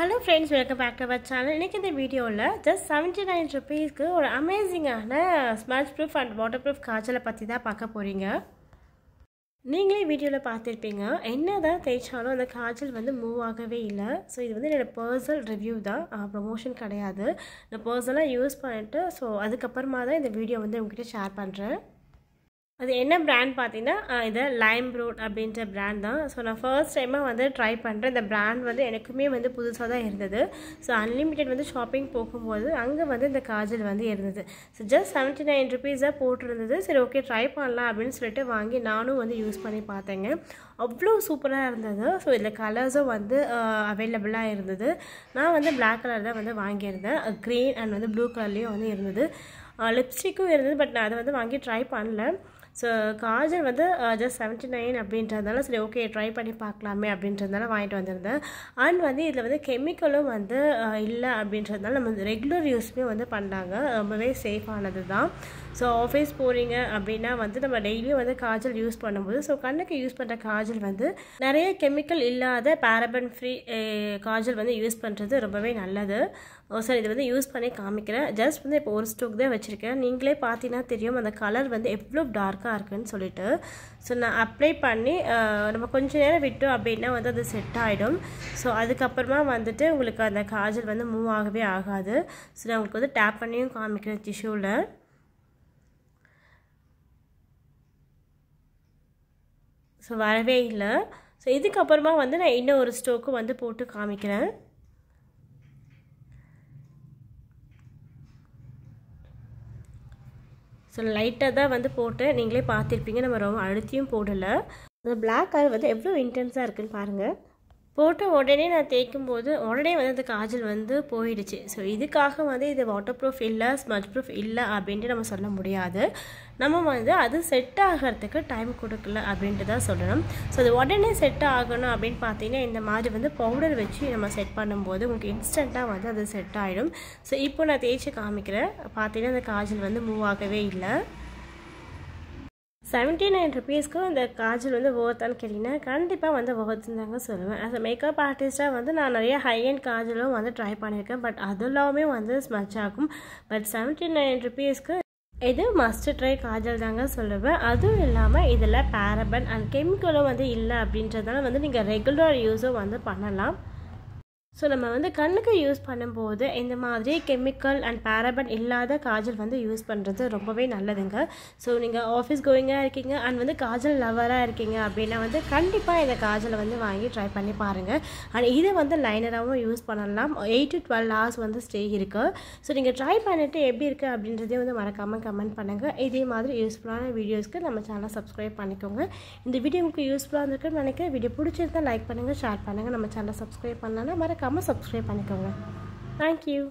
Hello friends, welcome back to our channel. இன்னைக்கு இந்த வீடியோல just 79 rupeesக்கு ஒரு அமேசிங்கான smudge proof and waterproof காஜலை பத்தி தான் பார்க்க போறீங்க. நீங்களே வீடியோல பார்த்திருப்பீங்க. என்னதான் தேய்ச்சாலும் அந்த காஜல் வந்து மூவ் ஆகவே இல்ல. சோ இது வந்து என்னோட பர்சனல் ரிவ்யூ தான். ப்ரமோஷன் கிடையாது. நான் பர்சனலா யூஸ் பண்ணிட்டு சோ அதுக்கு அப்புறமா தான் இந்த வீடியோ வந்து உங்ககிட்ட ஷேர் பண்றேன். அது என்ன பிராண்ட் பார்த்தீங்கன்னா இது லைம்ரோட் அப்படின்ற பிராண்ட் தான். ஸோ நான் ஃபர்ஸ்ட் டைமாக வந்து ட்ரை பண்ணுறேன். இந்த பிராண்ட் வந்து எனக்குமே வந்து புதுசாக தான் இருந்தது. ஸோ அன்லிமிட்டெட் வந்து ஷாப்பிங் போகும்போது அங்கே வந்து இந்த காஜல் வந்து இருந்தது. ஸோ ஜஸ்ட் 79 rupees தான் போட்டிருந்தது. சரி ஓகே ட்ரை பண்ணலாம் அப்படின்னு சொல்லிட்டு வாங்கி நானும் வந்து யூஸ் பண்ணி பார்த்தேங்க. அவ்வளோ சூப்பராக இருந்தது. ஸோ இதில் கலர்ஸும் வந்து அவைலபிளாக இருந்தது. நான் வந்து பிளாக் கலர் தான் வந்து வாங்கியிருந்தேன். க்ரீன் அண்ட் வந்து ப்ளூ கலர்லேயும் வந்து இருந்தது. லிப்ஸ்டிக்கும் இருந்தது. பட் நான் அதை வந்து வாங்கி ட்ரை பண்ணல. ஸோ காஜல் வந்து ஜஸ்ட் 79 அப்படின்றதுனால சரி ஓகே ட்ரை பண்ணி பார்க்கலாமே அப்படின்றதுனால வாங்கிட்டு வந்திருந்தேன். அண்ட் வந்து இதில் வந்து கெமிக்கலும் வந்து இல்லை அப்படின்றதுனால நம்ம ரெகுலர் யூஸ்மே வந்து பண்ணாங்க. ரொம்பவே சேஃபானது தான். ஸோ ஆஃபீஸ் போகிறீங்க அப்படின்னா வந்து நம்ம டெய்லியும் வந்து காஜல் யூஸ் பண்ணும்போது ஸோ கண்ணுக்கு யூஸ் பண்ணுற காஜல் வந்து நிறைய கெமிக்கல் இல்லாத பேரபன் ஃப்ரீ காஜல் வந்து யூஸ் பண்ணுறது ரொம்பவே நல்லது. சார் இது வந்து யூஸ் பண்ணி காமிக்கிறேன். ஜஸ்ட் வந்து இப்போ ஒரு ஸ்டோக் தான் வச்சுருக்கேன். நீங்களே பார்த்தீங்கன்னா தெரியும் அந்த கலர் வந்து எவ்வளோ டார்க்காக இருக்குன்னு சொல்லிட்டு. ஸோ நான் அப்ளை பண்ணி நம்ம கொஞ்சம் நேரம் விட்டோம் அப்படின்னா வந்து அது செட் ஆகிடும். ஸோ அதுக்கப்புறமா வந்துட்டு உங்களுக்கு அந்த காஜல் வந்து மூவ் ஆகவே ஆகாது. ஸோ நான் உங்களுக்கு வந்து டேப் பண்ணியும் காமிக்கிறேன் டிஷ்யூவில். ஸோ வரவே இல்லை. ஸோ இதுக்கப்புறமா வந்து நான் இன்னும் ஒரு ஸ்டோக்கும் வந்து போட்டு காமிக்கிறேன். ஸோ லைட்டாக தான் வந்து போட்டு நீங்களே பார்த்துருப்பீங்க. நம்ம ரொம்ப அழுத்தியும் போடலை. அந்த பிளாக் கலர் வந்து எவ்வளோ இன்டென்ஸாக இருக்குன்னு பாருங்கள். போட்டு உடனே நான் தேய்க்கும் போது உடனே வந்து அந்த காஜல் வந்து போயிடுச்சு. ஸோ இதுக்காக வந்து இது வாட்டர் ப்ரூஃப் இல்லை ஸ்மஜ் ப்ரூஃப் இல்லை அப்படின்ட்டு நம்ம சொல்ல முடியாது. நம்ம வந்து அது செட் ஆகிறதுக்கு டைம் கொடுக்கல அப்படின்ட்டு தான் சொல்லணும். ஸோ அது உடனே செட் ஆகணும் அப்படின்னு பார்த்தீங்கன்னா இந்த மாதிரி வந்து பவுடர் வச்சு நம்ம செட் பண்ணும்போது உங்களுக்கு இன்ஸ்டண்ட்டாக வந்து அது செட் ஆகிடும். ஸோ இப்போ நான் தேய்ச்சி காமிக்கிறேன். பார்த்தீங்கன்னா அந்த காஜல் வந்து மூவ் ஆகவே இல்லை. 79 rupeesக்கு இந்த காஜல் வந்து ஒர்த்தான்னு கேட்டிங்கன்னா கண்டிப்பாக வந்து ஒர்த்துன்னு தாங்க சொல்லுவேன். ஆஸ் அ மேக்கப் ஆர்டிஸ்ட்டாக வந்து நான் நிறைய ஹை அண்ட் காஜலும் வந்து ட்ரை பண்ணியிருக்கேன். பட் அது எல்லாமே வந்து ஸ்மச் ஆகும். பட் 79 rupeesக்கு இது மஸ்ட் ட்ரை காஜல் தாங்க சொல்லுவேன். அதுவும் இல்லாமல் இதில் பேரபன் அண்ட் கெமிக்கலும் வந்து இல்லை அப்படின்றதால வந்து நீங்கள் ரெகுலர் யூஸும் வந்து பண்ணலாம். ஸோ நம்ம வந்து கண்ணுக்கு யூஸ் பண்ணும்போது இந்த மாதிரி கெமிக்கல் அண்ட் பேரபன் இல்லாத காஜல் வந்து யூஸ் பண்ணுறது ரொம்பவே நல்லதுங்க. ஸோ நீங்கள் ஆஃபீஸ் கோயிங்காக இருக்கீங்க அண்ட் வந்து காஜல் லவராக இருக்கீங்க அப்படின்னா வந்து கண்டிப்பாக இந்த காஜலை வந்து வாங்கி ட்ரை பண்ணி பாருங்கள். அண்ட் இதை வந்து லைனராகவும் யூஸ் பண்ணலாம். 8 to 12 hours வந்து ஸ்டே இருக்குது. ஸோ நீங்கள் ட்ரை பண்ணிவிட்டு எப்படி இருக்குது அப்படின்றதையும் வந்து மறக்காமல் கமெண்ட் பண்ணுங்கள். இதே மாதிரி யூஸ்ஃபுல்லான வீடியோஸ்க்கு நம்ம சேனலை சப்ஸ்கிரைப் பண்ணிக்கோங்க. இந்த வீடியோ உங்களுக்கு யூஸ்ஃபுல்லாக இருந்திருக்குன்னு நினைக்கிறேன். வீடியோ பிடிச்சிருந்தா லைக் பண்ணுங்கள், ஷேர் பண்ணுங்கள். நம்ம சேனலை சப்ஸ்கிரைப் பண்ணலன்னா மறக்காமல் சப்ஸ்கிரைப் பண்ணிக்கோங்க. தேங்க்யூ.